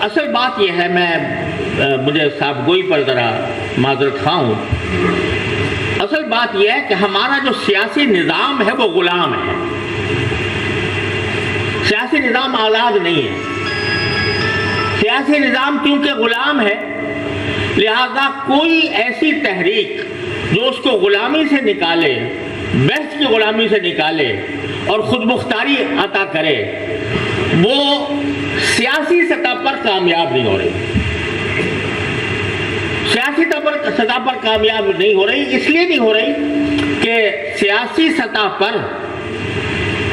اصل بات یہ ہے، میں مجھے صاحب گوئی پر ذرا معذرت خواہ ہوں، اصل بات یہ ہے کہ ہمارا جو سیاسی نظام ہے وہ غلام ہے، سیاسی نظام آزاد نہیں ہے۔ سیاسی نظام کیونکہ غلام ہے، لہذا کوئی ایسی تحریک جو اس کو غلامی سے نکالے، بحث کی غلامی سے نکالے اور خود مختاری عطا کرے، وہ سیاسی سطح پر کامیاب نہیں ہو رہی۔ سیاسی سطح پر کامیاب نہیں ہو رہی، اس لیے نہیں ہو رہی کہ سیاسی سطح پر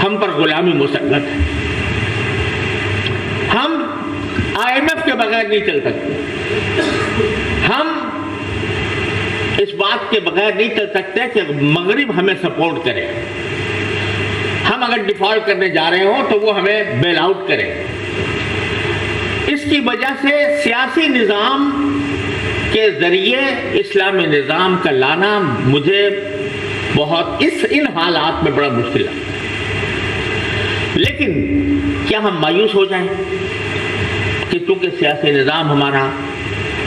ہم پر غلامی مسلط ہے۔ ہم IMF کے بغیر نہیں چل سکتے، ہم اس بات کے بغیر نہیں چل سکتے کہ مغرب ہمیں سپورٹ کرے، ہم اگر ڈیفالٹ کرنے جا رہے ہوں تو وہ ہمیں بیل آؤٹ کرے۔ اس کی وجہ سے سیاسی نظام کے ذریعے اسلامی نظام کا لانا مجھے بہت ان حالات میں بڑا مشکل لگتا ہے۔ لیکن کیا ہم مایوس ہو جائیں کہ چونکہ سیاسی نظام ہمارا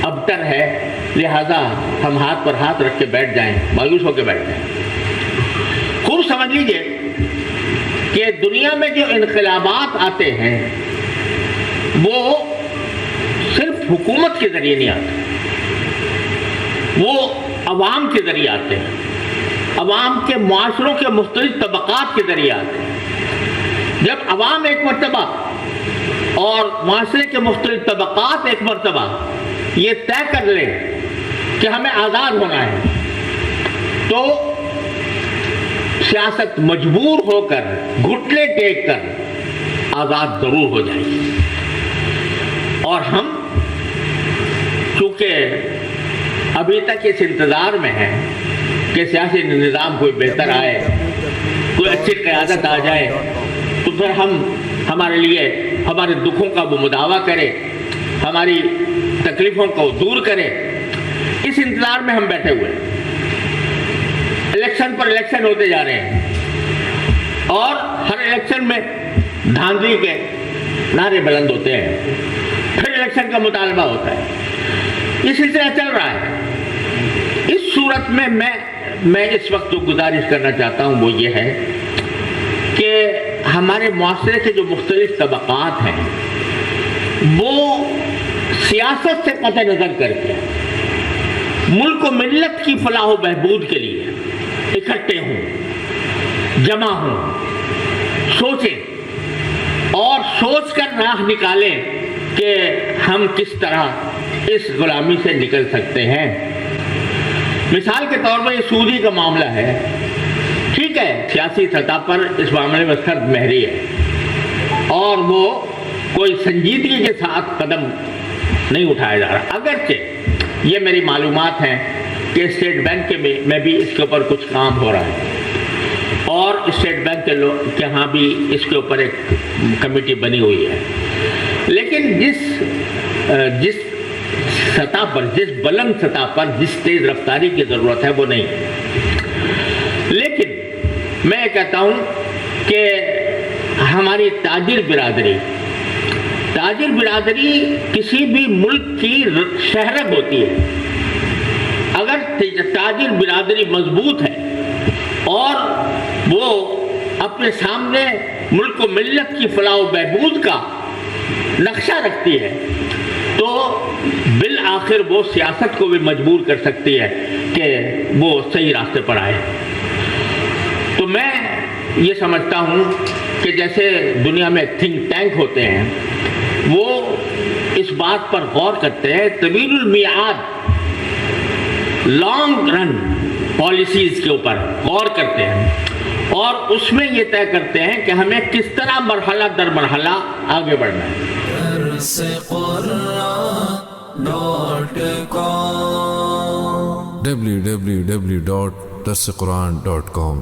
ابتر ہے لہذا ہم ہاتھ پر ہاتھ رکھ کے بیٹھ جائیں، مایوس ہو کے بیٹھ جائیں؟ خوب سمجھ لیجئے کہ دنیا میں جو انقلابات آتے ہیں وہ صرف حکومت کے ذریعے نہیں آتے، وہ عوام کے ذریعے آتے ہیں، عوام کے معاشروں کے مختلف طبقات کے ذریعے آتے ہیں۔ جب عوام ایک مرتبہ اور معاشرے کے مختلف طبقات ایک مرتبہ یہ طے کر لیں کہ ہمیں آزاد ہونا ہے تو سیاست مجبور ہو کر گھٹنے ٹیک کر آزاد ضرور ہو جائے گی۔ اور ہم چونکہ ابھی تک اس انتظار میں ہیں کہ سیاسی نظام کوئی بہتر آئے، کوئی اچھی قیادت آ جائے تو پھر ہمارے لیے ہمارے دکھوں کا وہ مداوع کرے، ہماری تکلیفوں کو دور کرے، اس انتظار میں ہم بیٹھے ہوئے ہیں۔ الیکشن پر الیکشن ہوتے جا رہے ہیں اور ہر الیکشن میں دھاندلی کے نعرے بلند ہوتے ہیں، پھر الیکشن کا مطالبہ ہوتا ہے، یہ سلسلہ چل رہا ہے۔ اس صورت میں میں اس وقت جو گزارش کرنا چاہتا ہوں وہ یہ ہے کہ ہمارے معاشرے کے جو مختلف طبقات ہیں وہ سیاست سے قطع نظر کر کے ملک و ملت کی فلاح و بہبود کے لیے اکٹھے ہوں، جمع ہوں، سوچیں اور سوچ کر راہ نکالیں کہ ہم کس طرح اس غلامی سے نکل سکتے ہیں۔ مثال کے طور پر یہ سودی کا معاملہ ہے، ٹھیک ہے سیاسی سطح پر اس معاملے میں سرد مہری ہے اور وہ کوئی سنجیدگی کے ساتھ قدم نہیں اٹھایا جا رہا، اگرچہ یہ میری معلومات ہیں کہ اسٹیٹ بینک میں بھی اس کے اوپر کچھ کام ہو رہا ہے اور اسٹیٹ بینک کے لوگ کے ہاں بھی اس کے اوپر ایک کمیٹی بنی ہوئی ہے۔ لیکن جس سطح پر، جس بلند سطح پر جس تیز رفتاری کی ضرورت ہے وہ نہیں۔ لیکن میں کہتا ہوں کہ ہماری تاجر برادری کسی بھی ملک کی شہرت ہوتی ہے۔ اگر تاجر برادری مضبوط ہے اور وہ اپنے سامنے ملک و ملت کی فلاح و بہبود کا نقشہ رکھتی ہے تو بالآخر وہ سیاست کو بھی مجبور کر سکتی ہے کہ وہ صحیح راستے پر آئے۔ تو میں یہ سمجھتا ہوں کہ جیسے دنیا میں تھنک ٹینک ہوتے ہیں وہ اس بات پر غور کرتے ہیں، طویل المیعاد لانگ رن پالیسیز کے اوپر غور کرتے ہیں اور اس میں یہ طے کرتے ہیں کہ ہمیں کس طرح مرحلہ در مرحلہ آگے بڑھنا ہے۔ www.darsequran.com